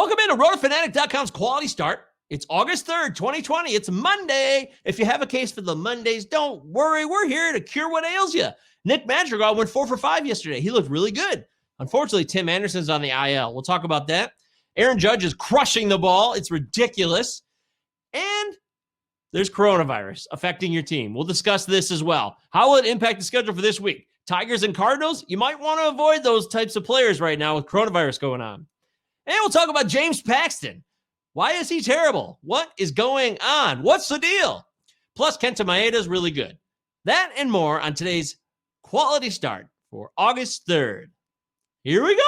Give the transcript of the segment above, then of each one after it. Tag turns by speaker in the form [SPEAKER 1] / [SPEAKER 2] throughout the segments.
[SPEAKER 1] Welcome into RotoFanatic.com's Quality Start. It's August 3rd, 2020. It's Monday. If you have a case for the Mondays, don't worry. We're here to cure what ails you. Nick Madrigal went 4 for 5 yesterday. He looked really good. Unfortunately, Tim Anderson's on the IL. We'll talk about that. Aaron Judge is crushing the ball. It's ridiculous. And there's coronavirus affecting your team. We'll discuss this as well. How will it impact the schedule for this week? Tigers and Cardinals, you might want to avoid those types of players right now with coronavirus going on. And we'll talk about James Paxton. Why is he terrible? What is going on? What's the deal? Plus, Kenta Maeda is really good. That and more on today's Quality Start for August 3rd. Here we go.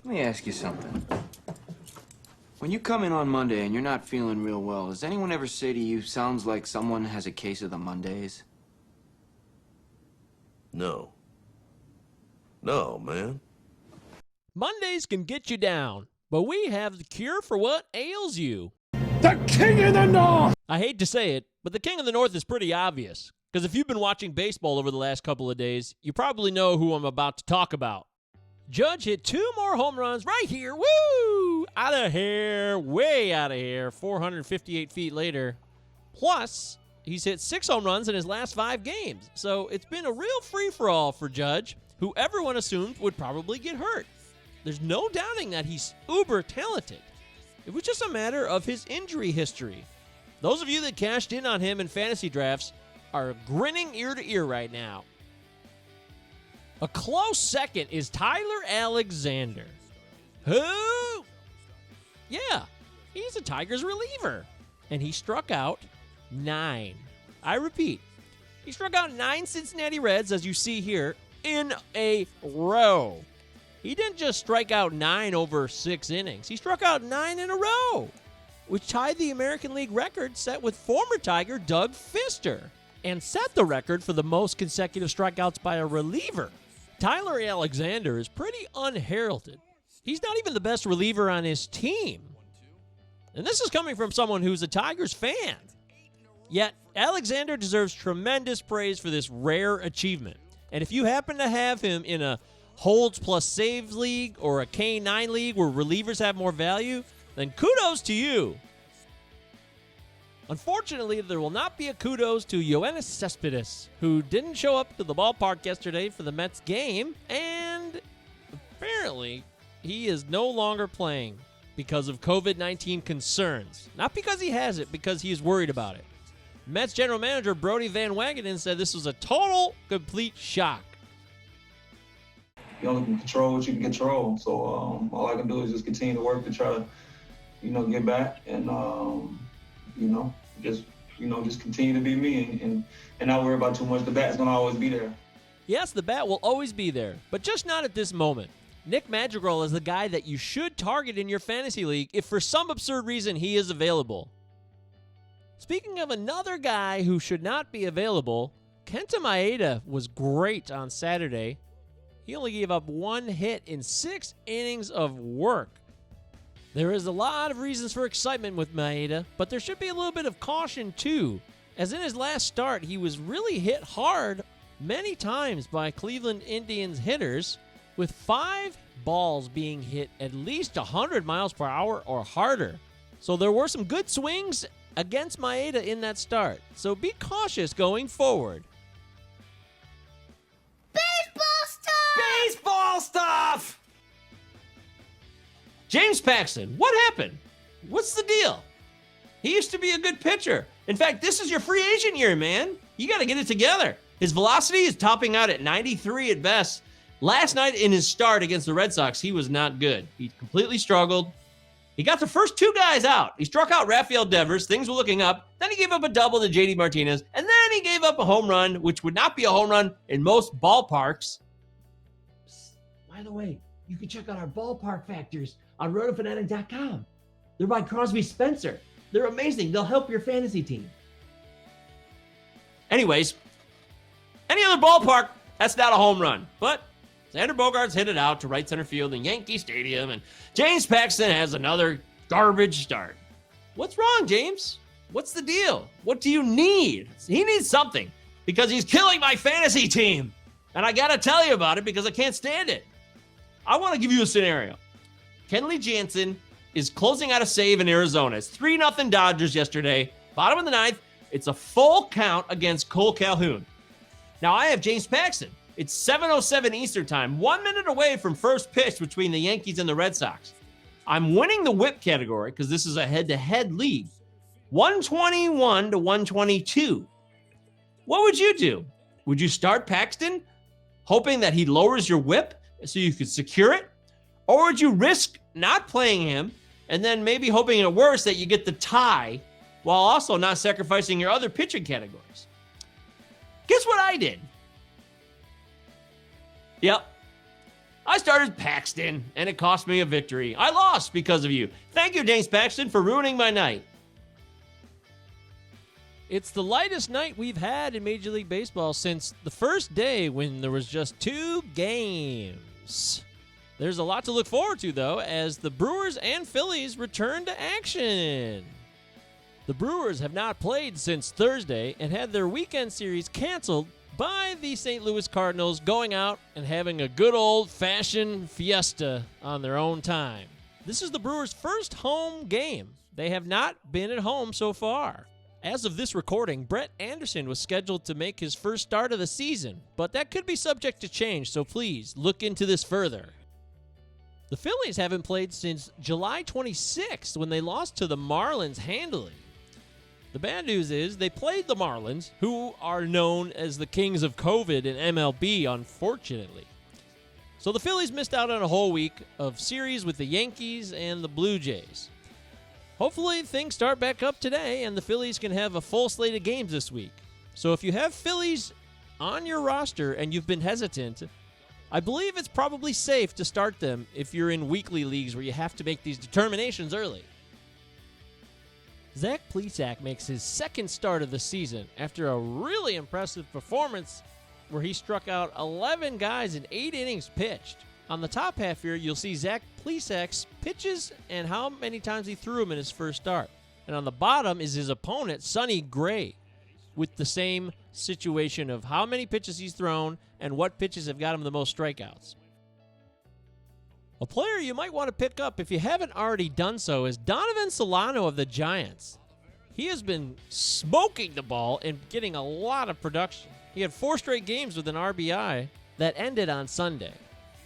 [SPEAKER 2] Let me ask you something. When you come in on Monday and you're not feeling real well, does anyone ever say to you, sounds like someone has a case of the Mondays?
[SPEAKER 3] No. No, man.
[SPEAKER 1] Mondays can get you down, but we have the cure for what ails you.
[SPEAKER 4] The King of the North!
[SPEAKER 1] I hate to say it, but the King of the North is pretty obvious. Because if you've been watching baseball over the last couple of days, you probably know who I'm about to talk about. Judge hit 2 more home runs right here. Woo! Out of here. Way out of here. 458 feet later. Plus, he's hit 6 home runs in his last 5 games. So it's been a real free-for-all for Judge, who everyone assumed would probably get hurt. There's no doubting that he's uber talented. It was just a matter of his injury history. Those of you that cashed in on him in fantasy drafts are grinning ear to ear right now. A close second is Tyler Alexander. Who? Yeah, he's a Tigers reliever. And he struck out 9. I repeat, he struck out 9 Cincinnati Reds, as you see here, in a row. He didn't just strike out 9 over 6 innings. He struck out 9 in a row, which tied the American League record set with former Tiger Doug Fister and set the record for the most consecutive strikeouts by a reliever. Tyler Alexander is pretty unheralded. He's not even the best reliever on his team. And this is coming from someone who's a Tigers fan. Yet, Alexander deserves tremendous praise for this rare achievement. And if you happen to have him in a holds plus saves league or a K9 league where relievers have more value, then kudos to you. Unfortunately, there will not be a kudos to Yoenis Cespedes, who didn't show up to the ballpark yesterday for the Mets game, and apparently he is no longer playing because of COVID-19 concerns. Not because he has it, because he is worried about it. Mets general manager Brodie Van Wagenen said this was a total, complete shock.
[SPEAKER 5] You only can control what you can control. So all I can do is just continue to work to try to, get back and, just continue to be me and not worry about too much. The bat's going to always be there.
[SPEAKER 1] Yes, the bat will always be there, but just not at this moment. Nick Madrigal is the guy that you should target in your fantasy league if for some absurd reason he is available. Speaking of another guy who should not be available, Kenta Maeda was great on Saturday. He only gave up 1 hit in 6 innings of work. There is a lot of reasons for excitement with Maeda, but there should be a little bit of caution too, as in his last start, he was really hit hard many times by Cleveland Indians hitters, with 5 balls being hit at least 100 miles per hour or harder. So there were some good swings against Maeda in that start, so be cautious going forward. Baseball stuff! James Paxton, what happened? What's the deal? He used to be a good pitcher. In fact, this is your free agent year, man. You got to get it together. His velocity is topping out at 93 at best. Last night in his start against the Red Sox, he was not good. He completely struggled. He got the first 2 guys out. He struck out Rafael Devers. Things were looking up. Then he gave up a double to JD Martinez. And then he gave up a home run, which would not be a home run in most ballparks. By the way, you can check out our ballpark factors on RotoFanatic.com. They're by Crosby Spencer. They're amazing. They'll help your fantasy team. Anyways, any other ballpark, that's not a home run. But Xander Bogaerts hit it out to right center field in Yankee Stadium, and James Paxton has another garbage start. What's wrong, James? What's the deal? What do you need? He needs something because he's killing my fantasy team. And I got to tell you about it because I can't stand it. I want to give you a scenario. Kenley Jansen is closing out a save in Arizona. It's 3-0 Dodgers yesterday. Bottom of the ninth. It's a full count against Cole Calhoun. Now, I have James Paxton. It's 7:07 Eastern time, 1 minute away from first pitch between the Yankees and the Red Sox. I'm winning the whip category because this is a head-to-head league. 121 to 122. What would you do? Would you start Paxton, hoping that he lowers your whip so you could secure it? Or would you risk not playing him and then maybe hoping at worst that you get the tie while also not sacrificing your other pitching categories? Guess what I did? Yep. I started Paxton, and it cost me a victory. I lost because of you. Thank you, James Paxton, for ruining my night.
[SPEAKER 6] It's the lightest night we've had in Major League Baseball since the first day when there was just 2 games. There's a lot to look forward to, though, as the Brewers and Phillies return to action. The Brewers have not played since Thursday and had their weekend series canceled by the St. Louis Cardinals going out and having a good old-fashioned fiesta on their own time. This is the Brewers' first home game. They have not been at home so far. As of this recording, Brett Anderson was scheduled to make his first start of the season, but that could be subject to change, so please look into this further. The Phillies haven't played since July 26th when they lost to the Marlins handily. The bad news is they played the Marlins, who are known as the kings of COVID in MLB, unfortunately. So the Phillies missed out on a whole week of series with the Yankees and the Blue Jays. Hopefully things start back up today and the Phillies can have a full slate of games this week. So if you have Phillies on your roster and you've been hesitant, I believe it's probably safe to start them if you're in weekly leagues where you have to make these determinations early. Zach Plesac makes his second start of the season after a really impressive performance where he struck out 11 guys in 8 innings pitched. On the top half here, you'll see Zach Plesac's pitches and how many times he threw them in his first start. And on the bottom is his opponent, Sonny Gray, with the same situation of how many pitches he's thrown and what pitches have got him the most strikeouts. A player you might want to pick up if you haven't already done so is Donovan Solano of the Giants. He has been smoking the ball and getting a lot of production. He had 4 straight games with an RBI that ended on Sunday.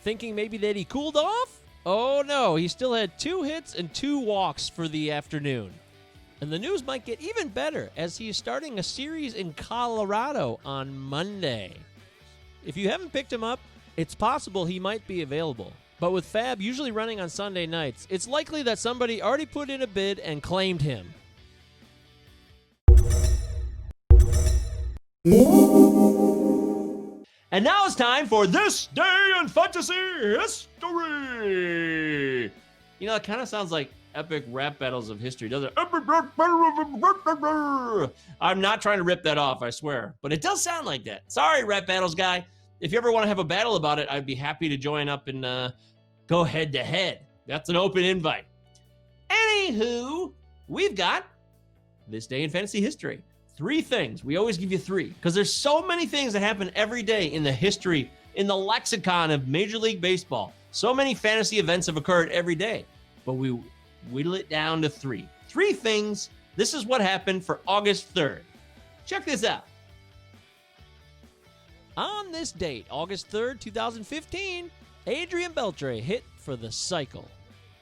[SPEAKER 6] Thinking maybe that he cooled off? Oh no, he still had 2 hits and 2 walks for the afternoon. And the news might get even better as he is starting a series in Colorado on Monday. If you haven't picked him up, it's possible he might be available. But with Fab usually running on Sunday nights, it's likely that somebody already put in a bid and claimed him.
[SPEAKER 1] And now it's time for This Day in Fantasy History. You know, it kind of sounds like epic rap battles of history, doesn't it? I'm not trying to rip that off, I swear. But it does sound like that. Sorry, rap battles guy. If you ever want to have a battle about it, I'd be happy to join up and go head to head. That's an open invite. Anywho, we've got This Day in Fantasy History. 3 things. We always give you 3 because there's so many things that happen every day in the history, in the lexicon of Major League Baseball. So many fantasy events have occurred every day, but we whittle it down to 3. 3 things. This is what happened for August 3rd. Check this out.
[SPEAKER 6] On this date, August 3rd, 2015, Adrian Beltre hit for the cycle.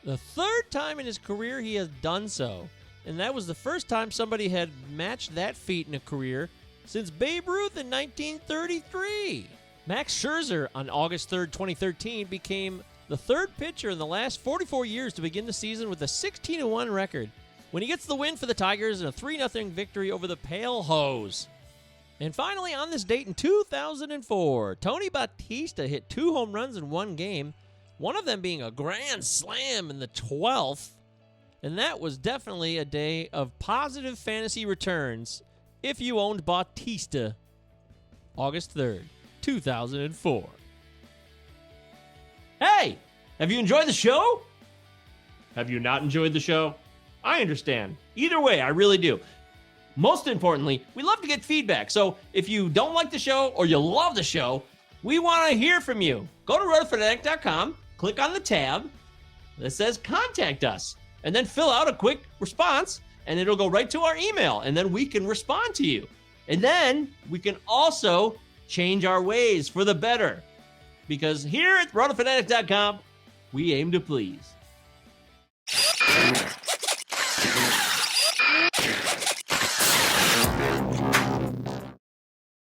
[SPEAKER 6] The 3rd time in his career he has done so, and that was the first time somebody had matched that feat in a career since Babe Ruth in 1933. Max Scherzer on August 3rd, 2013 became the 3rd pitcher in the last 44 years to begin the season with a 16-1 record when he gets the win for the Tigers in a 3-0 victory over the Pale Hose. And finally, on this date in 2004, Tony Bautista hit 2 home runs in 1 game, one of them being a grand slam in the 12th. And that was definitely a day of positive fantasy returns if you owned Bautista. August 3rd, 2004.
[SPEAKER 1] Hey, have you enjoyed the show? Have you not enjoyed the show? I understand. Either way, I really do. Most importantly, we love to get feedback. So if you don't like the show or you love the show, we want to hear from you. Go to rotofanatic.com, click on the tab that says Contact Us, and then fill out a quick response, and it'll go right to our email, and then we can respond to you. And then we can also change our ways for the better. Because here at rotofanatic.com, we aim to please.